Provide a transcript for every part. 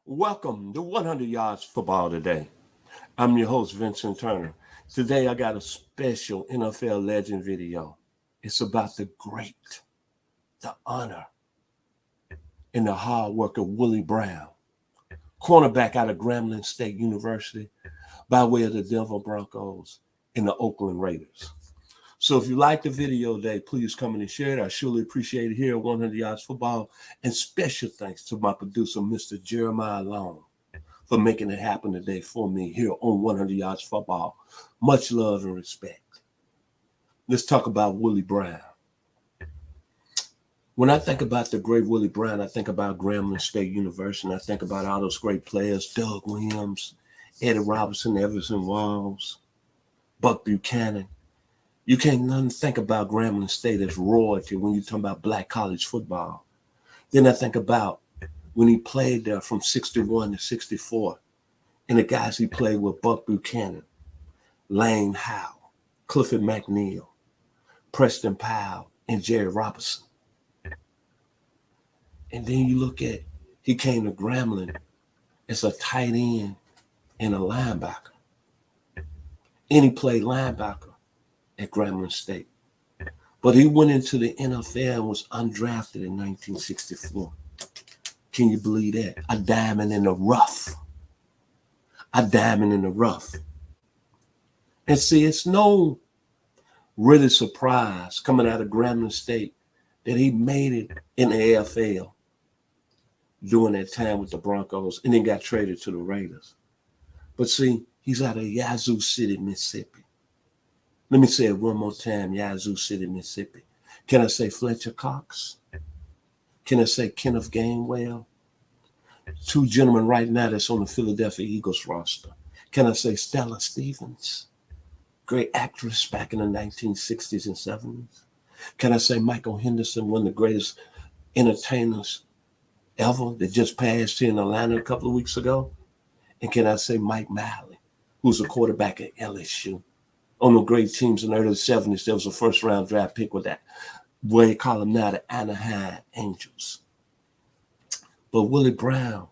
Welcome to 100 Yards Football Today. I'm your host, Vincent Turner. Today I got a special NFL legend video. It's about the great, the honor, and the hard work of Willie Brown, cornerback out of Grambling State University by way of the Denver Broncos and the Oakland Raiders. So if you like the video today, please come in and share it. I surely appreciate it here at 100 Yards Football. And special thanks to my producer, Mr. Jeremiah Long, for making it happen today for me here on 100 Yards Football. Much love and respect. Let's talk about Willie Brown. When I think about the great Willie Brown, I think about Grambling State University, and I think about all those great players, Doug Williams, Eddie Robinson, Everson Walls, Buck Buchanan. You can't none think about Grambling State as royalty when you talk about black college football. Then I think about when he played there from 61 to 64, and the guys he played with, Buck Buchanan, Lane Howell, Clifford McNeil, Preston Powell, and Jerry Robinson. And then you look at, he came to Grambling as a tight end and a linebacker. And he played linebacker at Grambling State. But he went into the NFL and was undrafted in 1964. Can you believe that? A diamond in the rough. A diamond in the rough. And see, it's no really surprise coming out of Grambling State that he made it in the AFL during that time with the Broncos and then got traded to the Raiders. But see, he's out of Yazoo City, Mississippi. Let me say it one more time, Yazoo City, Mississippi. Can I say Fletcher Cox? Can I say Kenneth Gainwell? Two gentlemen right now that's on the Philadelphia Eagles roster. Can I say Stella Stevens? Great actress back in the 1960s and 70s. Can I say Michael Henderson, one of the greatest entertainers ever that just passed here in Atlanta a couple of weeks ago? And can I say Mike Malley, who's a quarterback at LSU? On the great teams in the early 70s, there was a first-round draft pick with that, what they call them now, the Anaheim Angels. But Willie Brown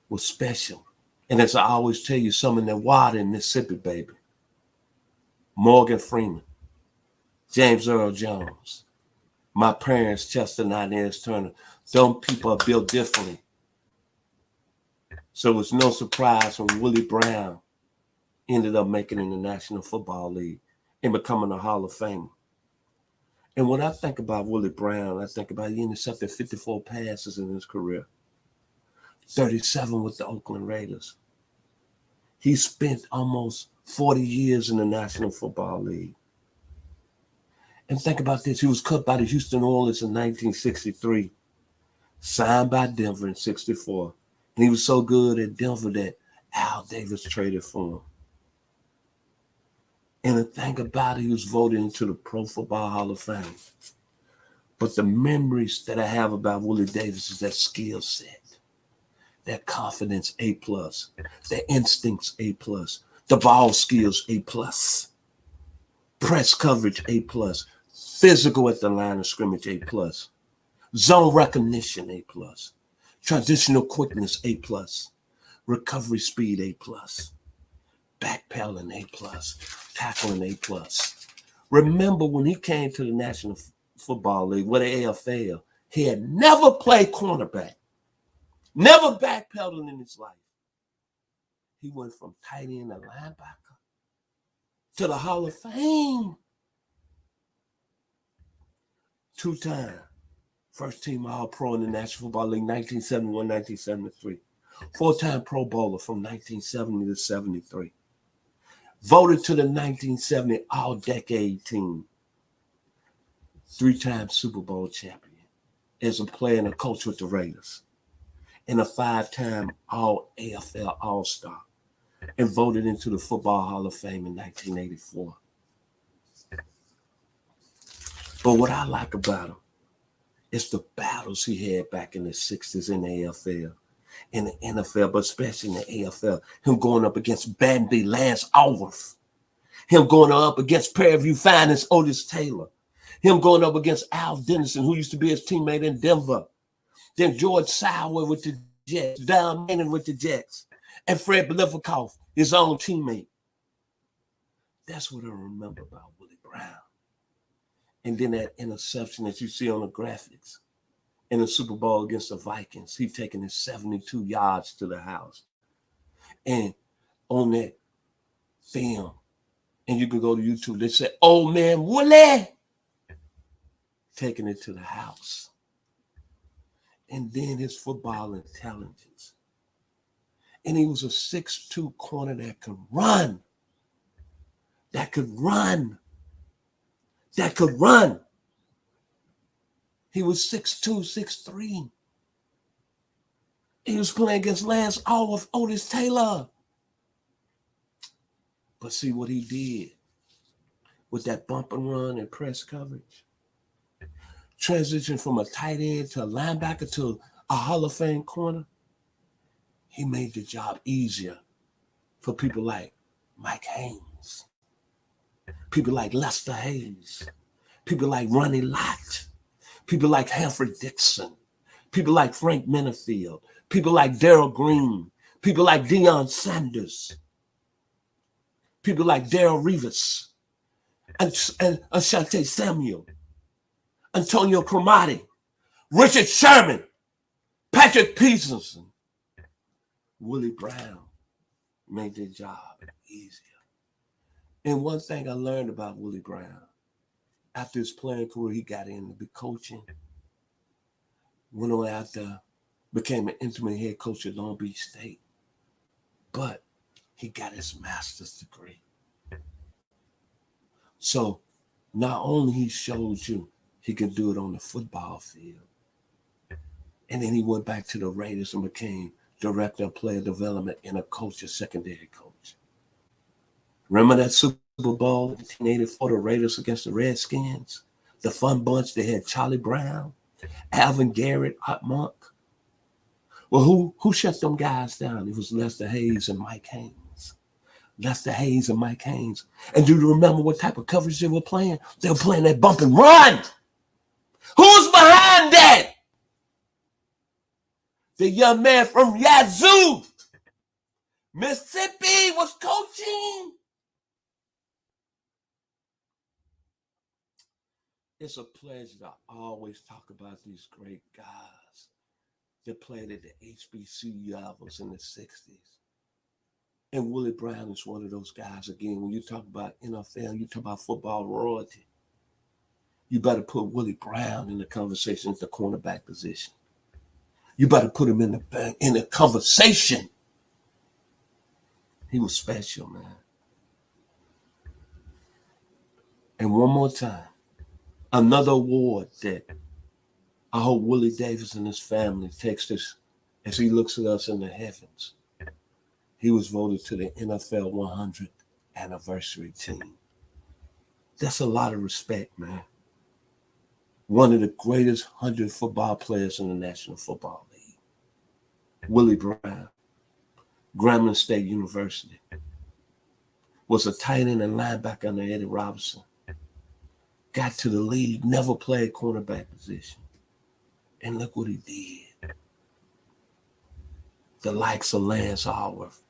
was special. And as I always tell you, some in the water in Mississippi, baby. Morgan Freeman, James Earl Jones, my parents, Chester and Vincent Turner. Some people are built differently. So it's no surprise when Willie Brown ended up making it in the National Football League and becoming a Hall of Famer. And when I think about Willie Brown, I think about he intercepted 54 passes in his career, 37 with the Oakland Raiders. He spent almost 40 years in the National Football League. And think about this, he was cut by the Houston Oilers in 1963, signed by Denver in 64. And he was so good at Denver that Al Davis traded for him. And the thing about it, he was voted into the Pro Football Hall of Fame. But the memories that I have about Willie Davis is that skill set, that confidence, A+, that instincts, A+, the ball skills, A+, press coverage, A+, physical at the line of scrimmage, A+, zone recognition, A+, transitional quickness, A+, recovery speed, A+, backpedaling, A+, tackling, A+. Remember when he came to the National Football League with the AFL, he had never played cornerback, never backpedaled in his life. He went from tight end to linebacker to the Hall of Fame. Two-time first team All-Pro in the National Football League, 1971, 1973. Four-time Pro Bowler from 1970 to 73. Voted to the 1970 All-Decade team. Three-time Super Bowl champion as a player and a coach with the Raiders. And a five-time All-AFL All-Star. And voted into the Football Hall of Fame in 1984. But what I like about him is the battles he had back in the 60s in the AFL. In the NFL, but especially in the AFL, him going up against Bandy Lance Alworth, him going up against Prairie Finest Otis Taylor, him going up against Al Dennison, who used to be his teammate in Denver, then George Sauer with the Jets, dominating with the Jets, and Fred Biletnikoff, his own teammate. That's what I remember about Willie Brown. And then that interception that you see on the graphics in the Super Bowl against the Vikings, he taking his 72 yards to the house. And on that film, and you can go to YouTube, they say, "Old man Willie," taking it to the house. And then his football intelligence. And he was a 6'2" corner that could run. That could run. That could run. He was 6'2", 6'3". He was playing against Lance Otis Taylor. But see what he did with that bump and run and press coverage. Transition from a tight end to a linebacker to a Hall of Fame corner. He made the job easier for people like Mike Haynes, people like Lester Hayes, people like Ronnie Lott, people like Humphrey Dixon, people like Frank Minifield, people like Darrell Green, people like Deion Sanders, people like Darrell Revis, and Asante Samuel, Antonio Cromartie, Richard Sherman, Patrick Peterson. Willie Brown made their job easier. And one thing I learned about Willie Brown, after his playing career, he got into the coaching, went on out there, became an interim head coach at Long Beach State. But he got his master's degree. So not only he showed you he could do it on the football field, and then he went back to the Raiders and became director of player development and a coach, a secondary coach. Remember that Super Bowl in 1984, the Raiders against the Redskins? The fun bunch, they had Charlie Brown, Alvin Garrett, Art Monk. Well, who shut them guys down? It was Lester Hayes and Mike Haynes. Lester Hayes and Mike Haynes. And do you remember what type of coverage they were playing? They were playing that bump and run. Who's behind that? The young man from Yazoo, Mississippi, was coaching. It's a pleasure to always talk about these great guys that played at the HBCU levels in the 60s. And Willie Brown is one of those guys. Again, when you talk about NFL, you talk about football royalty, you better put Willie Brown in the conversation at the cornerback position. You better put him in the conversation. He was special, man. And one more time, another award that I hope Willie Davis and his family takes this as he looks at us in the heavens. He was voted to the NFL 100th anniversary team. That's a lot of respect, man. One of the greatest 100 football players in the National Football League. Willie Brown, Grambling State University, was a tight end and linebacker under Eddie Robinson. Got to the league, never played cornerback position. And look what he did. The likes of Lance Alworth,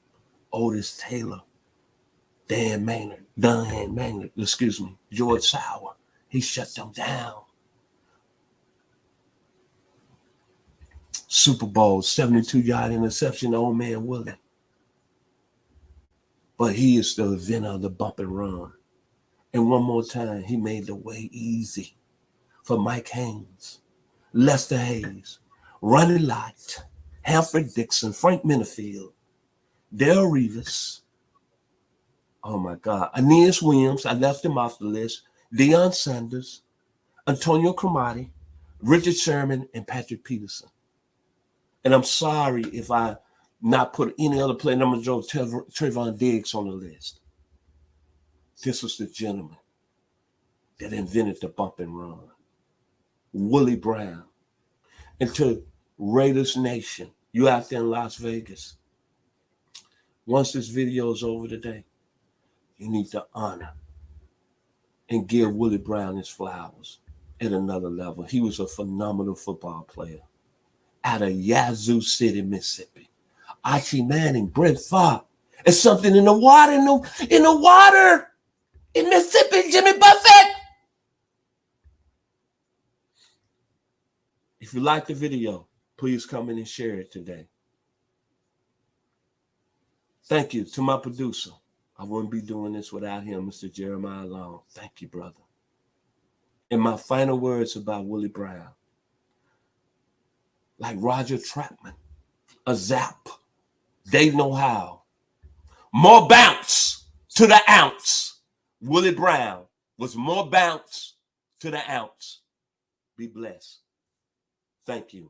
Otis Taylor, George Sauer. He shut them down. Super Bowl, 72-yard interception, the old man Willie. But he is the inventor of the bump and run. And one more time, he made the way easy for Mike Haynes, Lester Hayes, Ronnie Lott, Humphrey Dixon, Frank Minifield, Darrell Revis. Oh my God. Aeneas Williams, I left him off the list. Deion Sanders, Antonio Cromartie, Richard Sherman, and Patrick Peterson. And I'm sorry if I not put any other player. I'm going to throw Trayvon Diggs on the list. This was the gentleman that invented the bump and run. Willie Brown. And to Raiders Nation, you out there in Las Vegas, once this video is over today, you need to honor and give Willie Brown his flowers at another level. He was a phenomenal football player. out of Yazoo City, Mississippi. Archie Manning, Brett Favre. It's something in the water, in the water in Mississippi, Jimmy Buffett. If you like the video, please come in and share it today. Thank you to my producer. I wouldn't be doing this without him, Mr. Jeremiah Long. Thank you, brother. And my final words about Willie Brown. Like Roger Troutman, a zap. They know how. More bounce to the ounce. Willie Brown was more bounce to the ounce. Be blessed. Thank you.